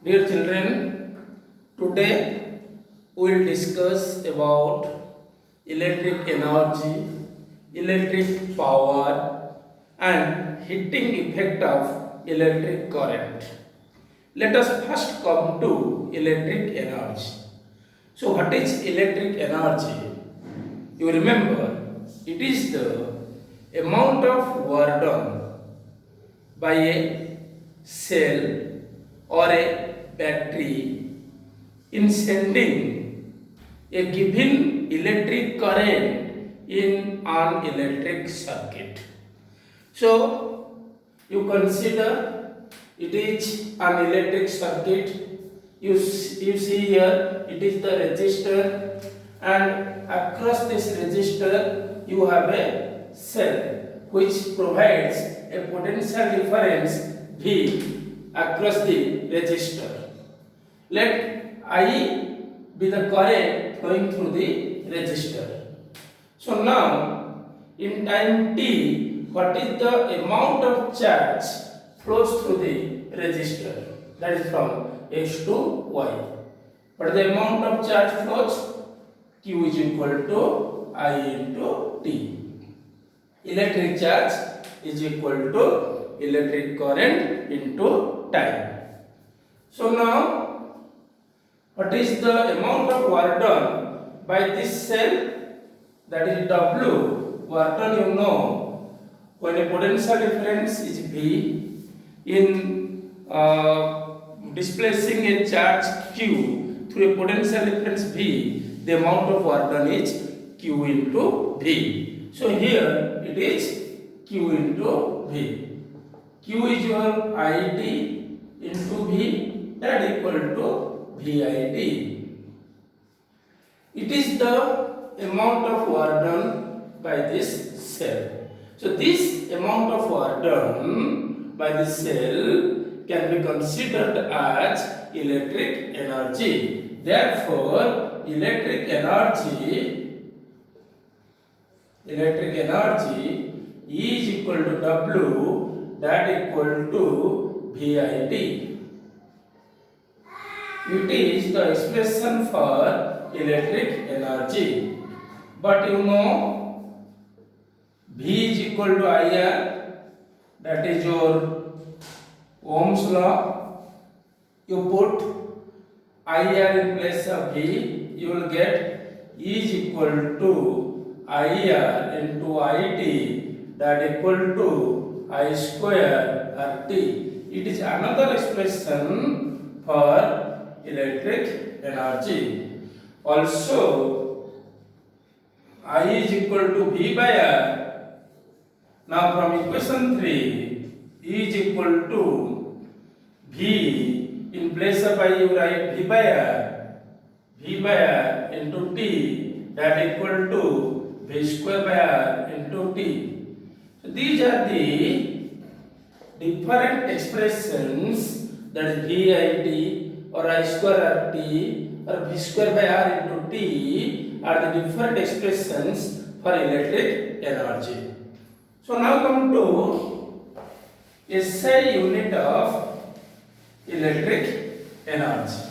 Dear children, today we will discuss about electric energy, electric power and heating effect of electric current. Let us first come to electric energy. So what is electric energy? You remember it is the amount of work done by a cell or a battery in sending a given electric current in an electric circuit. So you consider it is an electric circuit. You see here it is the resistor, and across this resistor you have a cell which provides a potential difference V across the resistor. Let I be the current flowing through the resistor. So now in time t, what is the amount of charge flows through the resistor? That is from x to y. What the amount of charge flows? Q is equal to I into t. Electric charge is equal to electric current into time. So now, what is the amount of work done by this cell? That is W. Work done, you know, when a potential difference is V in displacing a charge Q through a potential difference V, the amount of work done is Q into V. So here it is Q into V. Q is your IT into V, that equal to VIT. It is the amount of work done by this cell. So this amount of work done by this cell can be considered as electric energy. Therefore, electric energy is equal to W, that equal to VIT. It is the expression for electric energy. But you know, V is equal to IR, that is your Ohm's law. You put IR in place of V, you will get E is equal to IR into IT, that equal to I square RT. It is another expression for electric energy. Also, I is equal to V by R. Now from equation 3, E is equal to V, in place of I you write V by R into T, that equal to V square by R into T. So these are the different expressions, that is VIT or I square RT or V square by R into T are the different expressions for electric energy. So now come to SI unit of electric energy.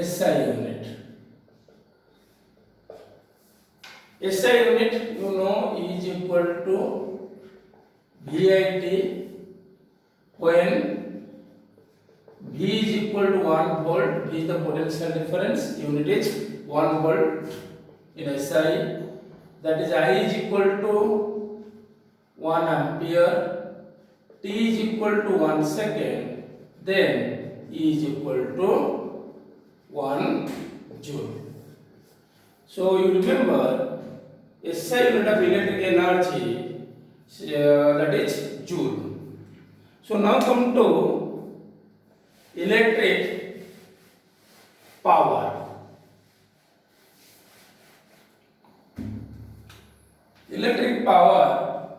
SI unit. SI unit, you know, is equal to VIT when V is equal to 1 volt. V is the potential difference. Unit is 1 volt in SI. That is I is equal to 1 ampere. T is equal to 1 second. Then E is equal to 1 joule. So you remember SI unit of electric energy, that is joule. So now come to electric power. Electric power,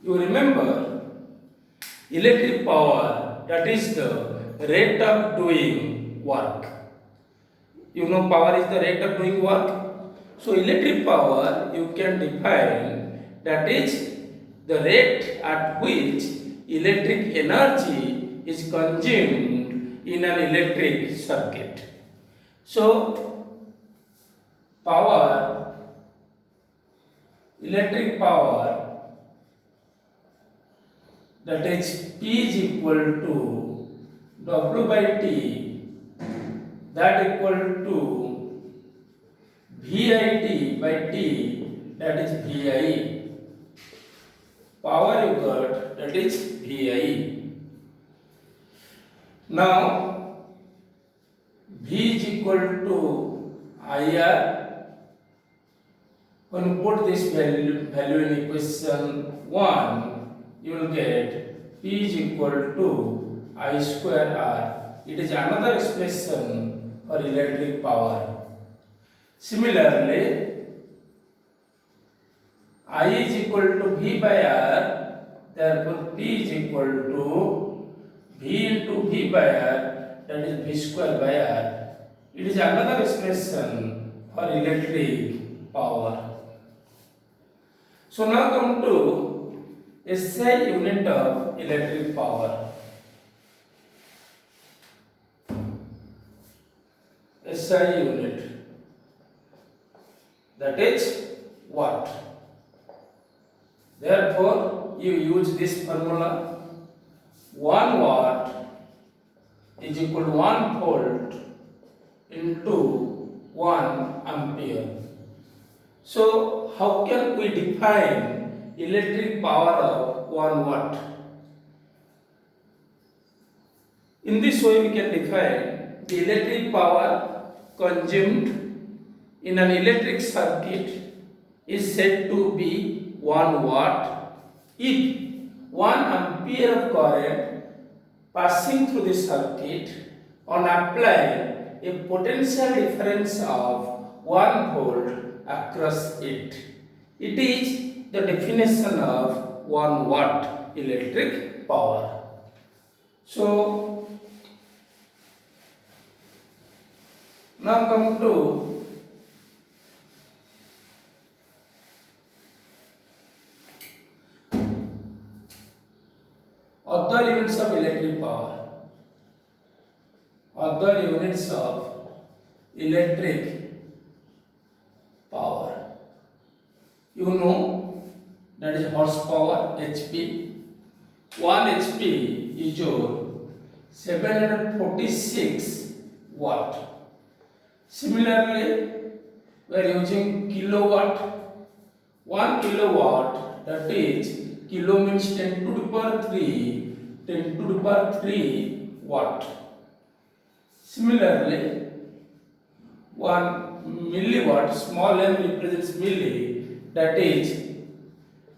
you remember electric power, that is the rate of doing work. You know, power is the rate of doing work. So electric power you can define, that is the rate at which electric energy is consumed in an electric circuit. So, electric power, that is P is equal to W by T, that equal to VIT by T, that is VI. Power you got, that is VI. Now V is equal to IR. When you put this value in equation 1, you will get P is equal to I square R. It is another expression for electric power. Similarly, I is equal to V by R, therefore P is equal to V into V by R, that is V square by R. It is another expression for electric power. So now come to SI unit of electric power. SI unit, that is watt. Therefore, you use this formula. 1 watt is equal to 1 volt into 1 ampere. So, how can we define electric power of 1 watt? In this way, we can define the electric power consumed in an electric circuit is said to be 1 watt if 1 ampere of current passing through the circuit on applying a potential difference of 1 volt across it. It is the definition of 1 watt electric power. So, now come to other units of electric power. Other units of electric power. You know that is horsepower, HP. 1 HP is your 746 watt. Similarly, we are using kilowatt. 1 kilowatt, that is kilo means 10 to the power 3, 10 to the power 3 watt. Similarly, 1 milliwatt, small m represents milli, that is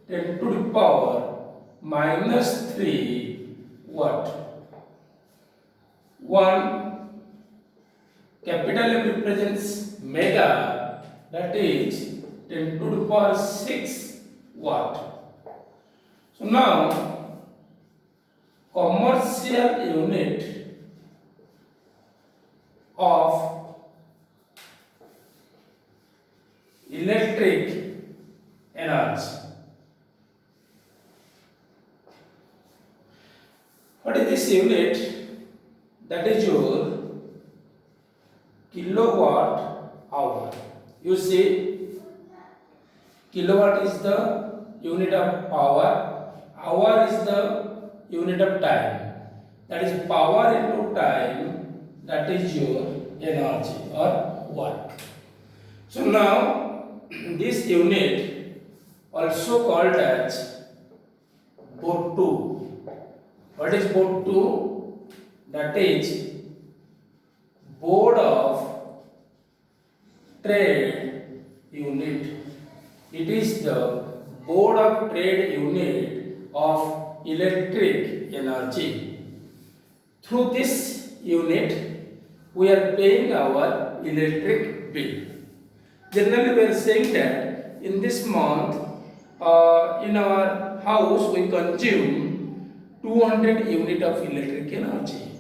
10 to the power minus 3 watt. 1 capital M represents mega, that is 10 to the power 6 watt. So now, commercial unit of electric energy. What is this unit? That is your kilowatt hour. You see, kilowatt is the unit of power. Hour is the unit of time. That is power into time, that is your energy or work. So now this unit also called as boat 2. What is boat 2? That is board of trade unit. It is the board of trade unit of electric energy. Through this unit, we are paying our electric bill. Generally, we are saying that in this month, in our house, we consume 200 unit of electric energy.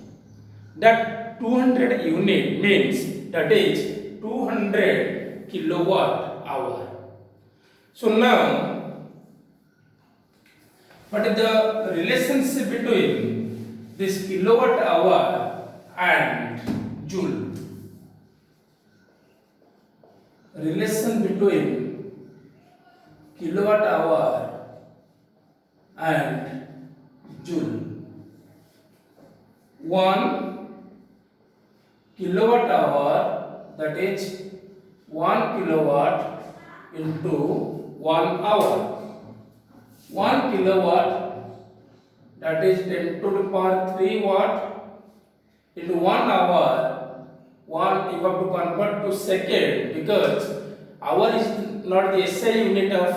That 200 unit means that is 200 kilowatt hour. So now, What is the relationship between this kilowatt hour and joule? Relation between kilowatt hour and joule. 1 kilowatt hour, that is 1 kilowatt into 1 hour. 1 kilowatt, that is 10 to the power 3 watt into 1 hour. 1 you have to convert to second, because hour is not the SI unit of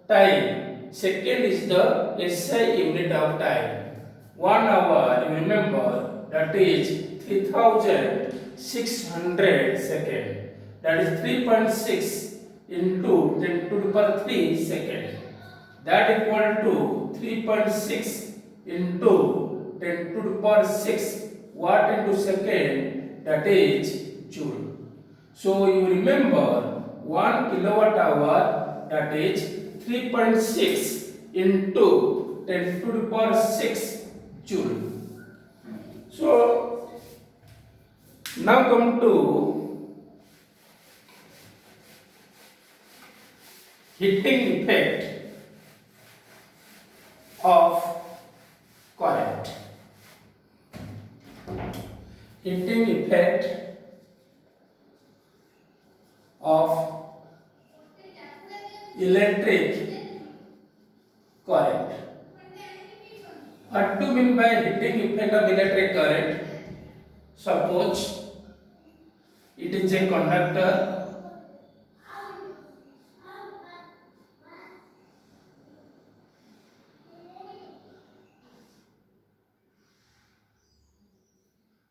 time. Second is the SI unit of time. 1 hour, you remember, that is 3600 second. That is 3.6 into 10 to the power 3 second. That equal to 3.6 into 10 to the power 6 watt into second, that is joule. So you remember 1 kilowatt hour, that is 3.6 into 10 to the power 6 joule. So now come to heating effect of current. Heating effect of electric current. What do you mean by heating effect of electric current? Suppose it is a conductor.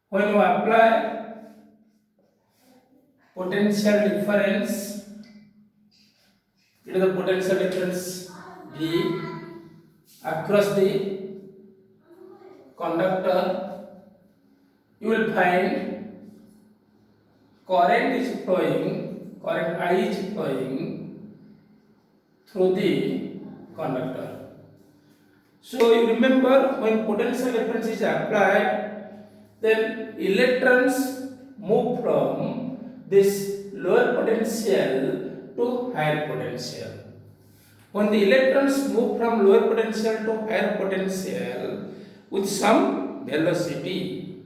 When you apply potential difference, it is the potential difference V across the conductor, you will find current I is flowing through the conductor. So you remember, when potential difference is applied, then electrons move from this lower potential to higher potential. When the electrons move from lower potential to higher potential with some velocity,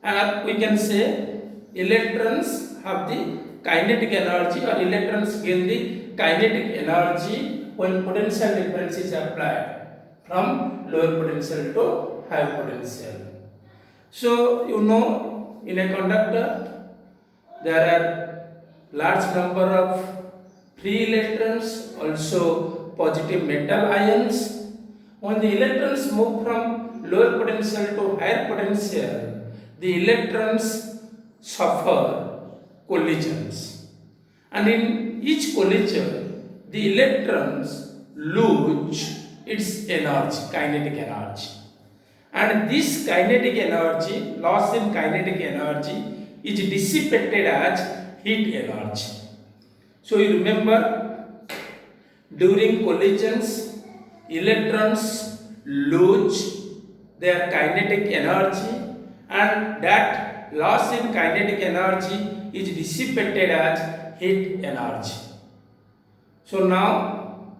and we can say electrons have the kinetic energy, or electrons gain the kinetic energy when potential difference is applied from lower potential to higher potential. So you know, in a conductor there are large number of free electrons, also positive metal ions. When the electrons move from lower potential to higher potential, the electrons suffer collisions, and in each collision the electrons lose its energy, kinetic energy, and this kinetic energy, loss in kinetic energy, is dissipated as heat energy. So you remember, during collisions electrons lose their kinetic energy, and that loss in kinetic energy is dissipated as heat energy. So now,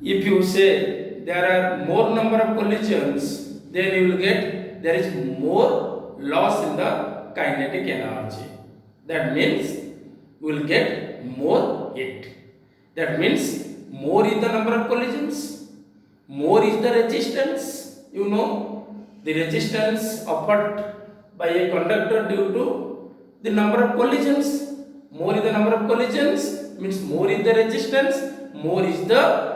if you say there are more number of collisions, then you will get there is more loss in the kinetic energy. That means you will get more heat. That means more is the number of collisions, more is the resistance. You know, the resistance offered by a conductor due to the number of collisions. More is the number of collisions, means more is the resistance, more is the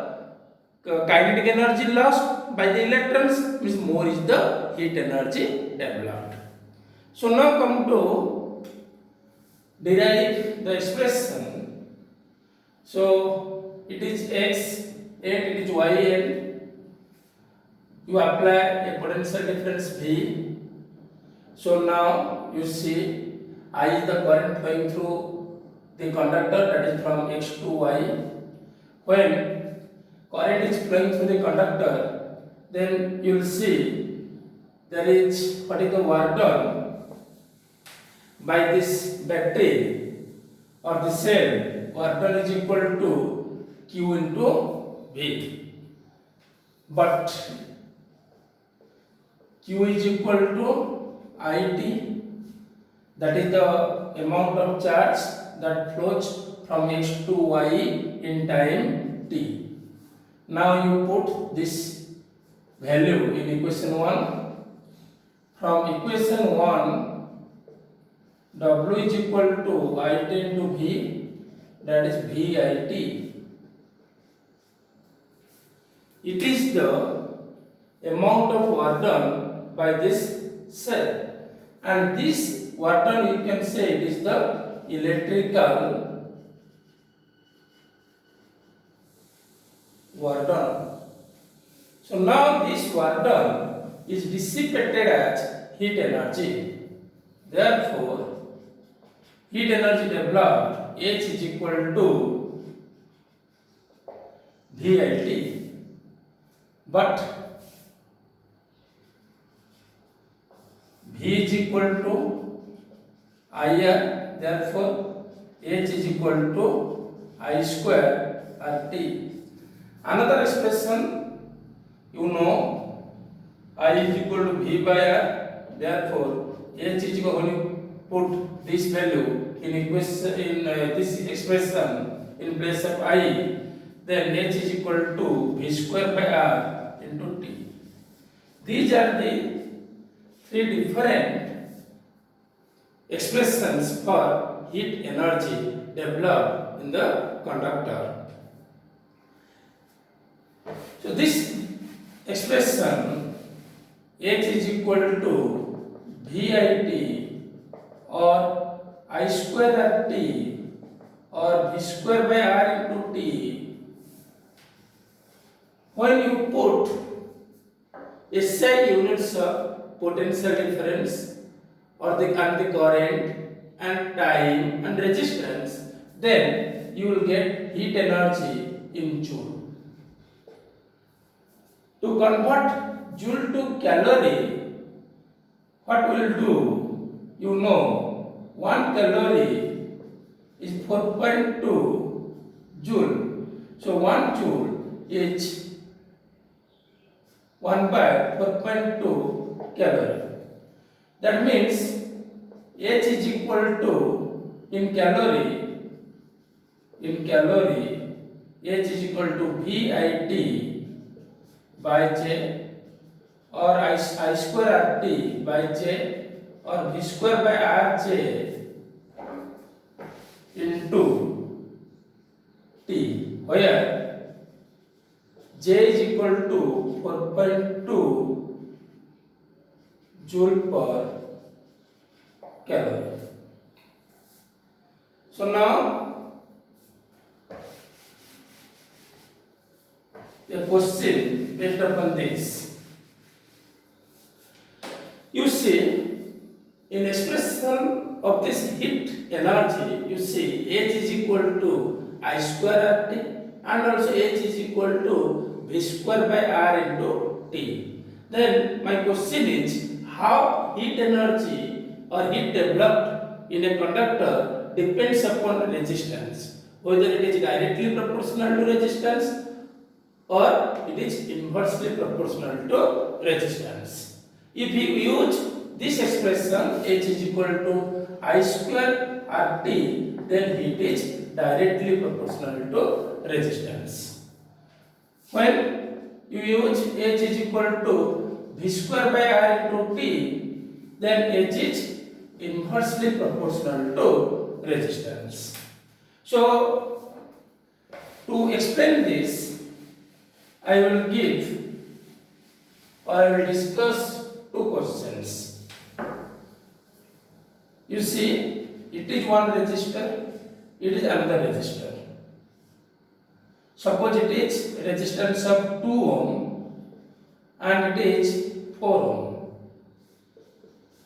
kinetic energy lost by the electrons, means more is the heat energy developed. So now come to derive the expression. So it is x and it is y, and you apply a potential difference V. So now you see I is the current flowing through the conductor, that is from x to y. When current is flowing through the conductor, then you will see there is what is the work done by this battery or the cell. Work done is equal to Q into V. But Q is equal to IT, that is the amount of charge that flows from X to Y in time t. Now you put this value in equation 1. From equation 1, W is equal to IT into V, that is VIT. It is the amount of work done by this cell, and this work done you can say it is the electrical work done. So now this work done is dissipated as heat energy. Therefore, heat energy developed H is equal to VIT. But V is equal to IR, therefore H is equal to I square RT. Another expression, you know, I is equal to V by R, therefore H is equal, when you put this value in equation in this expression in place of I, then H is equal to V square by R into T. These are the three different expressions for heat energy developed in the conductor. So this expression H is equal to VIT or I square RT or V square by R into T. When you put SI units of potential difference or the current and time and resistance, then you will get heat energy in joule. To convert joule to calorie, what we will do? You know, 1 calorie is 4.2 joule. So 1 joule is 1 by 4.2 calorie. That means H is equal to in calorie H is equal to VIT by J or I square RT by J or V square by RJ into T, where J is equal to 4.2 joule per calorie. So now a question based upon this. You see, in expression of this heat energy, you see H is equal to I square RT and also H is equal to V square by R into T. Then my question is, how heat energy or heat developed in a conductor depends upon resistance, whether it is directly proportional to resistance or it is inversely proportional to resistance. If you use this expression H is equal to I square RT, then heat is directly proportional to resistance. When you use H is equal to V square by R into T, then H is inversely proportional to resistance. So, to explain this, I will give or I will discuss two questions. You see, it is one resistor, it is another resistor. Suppose it is resistance of 2 ohm and it is 4 ohm.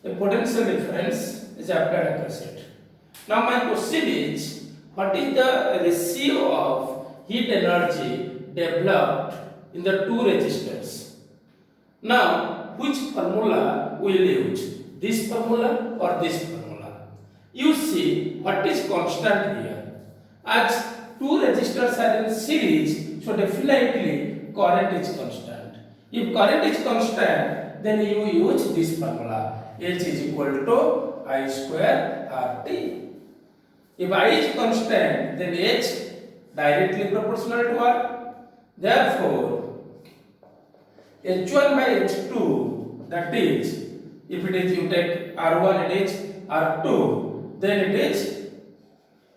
The potential difference is applied across it. Now my question is, what is the ratio of heat energy developed in the two resistors. Now, which formula we will use? This formula or this formula? You see what is constant here. As two resistors are in series, so definitely current is constant. If current is constant, then you use this formula. H is equal to I square RT. If I is constant, then H directly proportional to R. Therefore, H1 by H2, that is, if it is you take R1, it is R2, then it is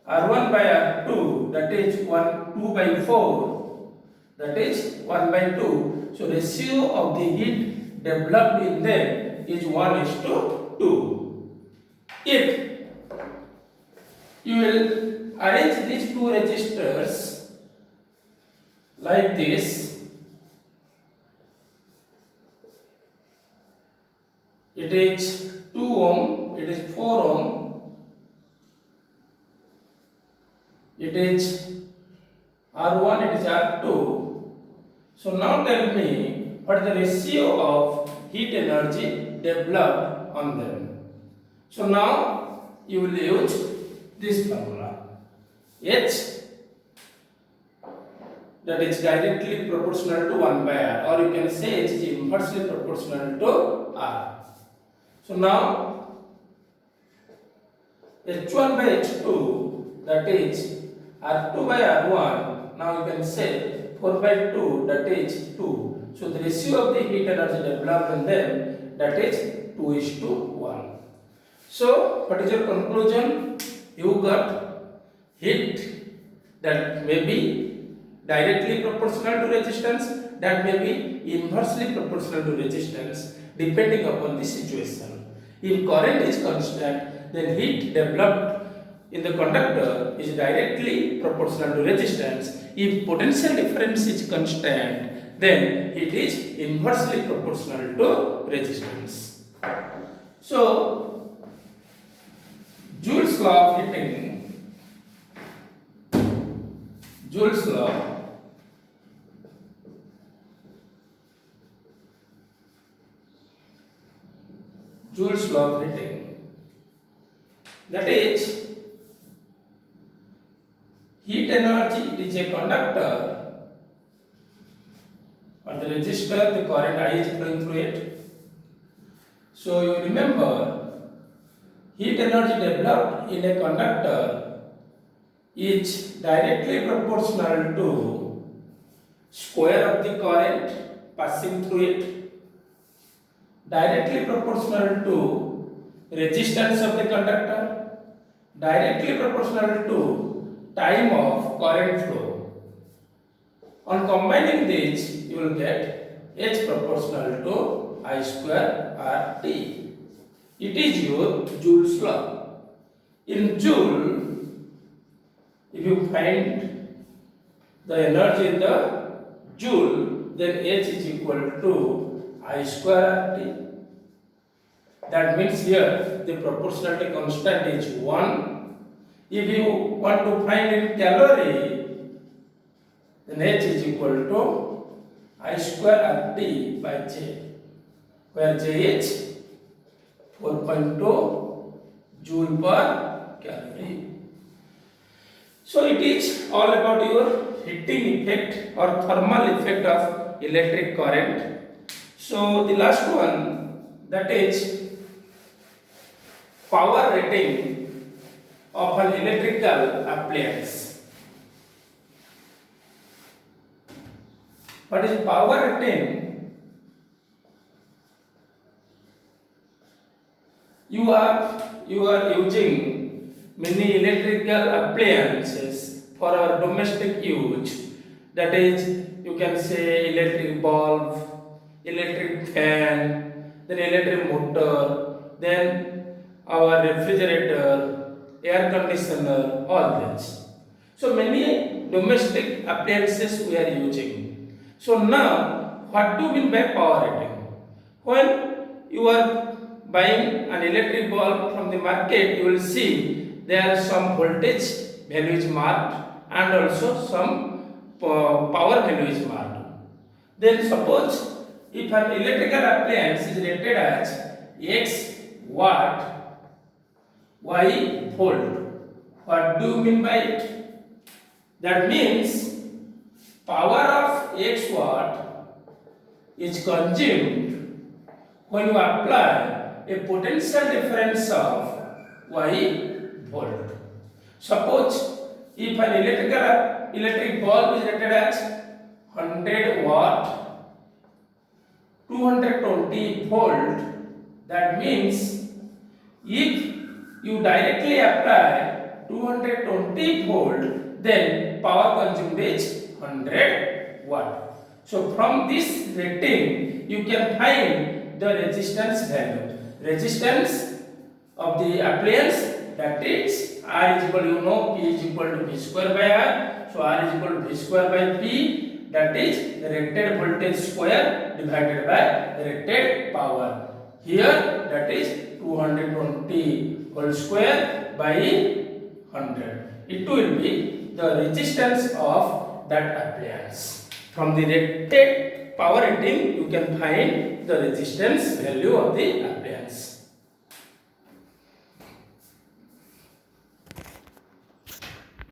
R1 by R2, that is 2 by 4, that is 1 by 2. So ratio of the heat developed in them is 1:2. If you will arrange these two resistors like this, it is 2 ohm, it is 4 ohm, it is R1, it is R2. So now tell me what is the ratio of heat energy developed on them. So now you will use this formula. H, that is directly proportional to 1 by R, or you can say H is inversely proportional to R. So now H1 by H2, that is R2 by R1, now you can say 4 by 2, that is 2. So the ratio of the heat energy developed in them, that is 2:1. So what is your conclusion? You got heat that may be directly proportional to resistance, that may be inversely proportional to resistance, depending upon the situation. If current is constant, then heat developed in the conductor is directly proportional to resistance. If potential difference is constant, then it is inversely proportional to resistance. So, Joule's law of heating, Joule's law of heating, that is, heat energy is a conductor, or the resistor, the current I is flowing through it. So you remember, heat energy developed in a conductor is directly proportional to square of the current passing through it, directly proportional to resistance of the conductor, directly proportional to time of current flow. On combining these, you will get H proportional to I square RT. It is your Joule's law. In Joule, if you find the energy in the Joule, then H is equal to I square RT. That means here the proportionality constant is 1. If you want to find in calorie, then H is equal to I square RT by J, where J is 4.2 joule per calorie. So it is all about your heating effect or thermal effect of electric current. So the last one, that is power rating of an electrical appliance. What is power rating? You are using many electrical appliances for our domestic use. That is, you can say electric bulb, electric fan, then electric motor, then our refrigerator, air conditioner, all this. So many domestic appliances we are using. So now, what do you mean by power rating? When you are buying an electric bulb from the market, you will see there are some voltage value is marked and also some power value is marked. Then suppose if an electrical appliance is rated as X watt, Y volt. What do you mean by it? That means power of X watt is consumed when you apply a potential difference of Y volt. Suppose if an electric bulb is rated as 100 watt, 220 volt, that means if you directly apply 220 volt, then power consumed is 100 watt. So from this rating you can find the resistance value. Resistance of the appliance, that is R is equal to, P is equal to V square by R. So R is equal to V square by P, that is the rated voltage square divided by the rated power. Here that is 220 whole square by 100. It will be the resistance of that appliance. From the rated power rating you can find the resistance value of the appliance.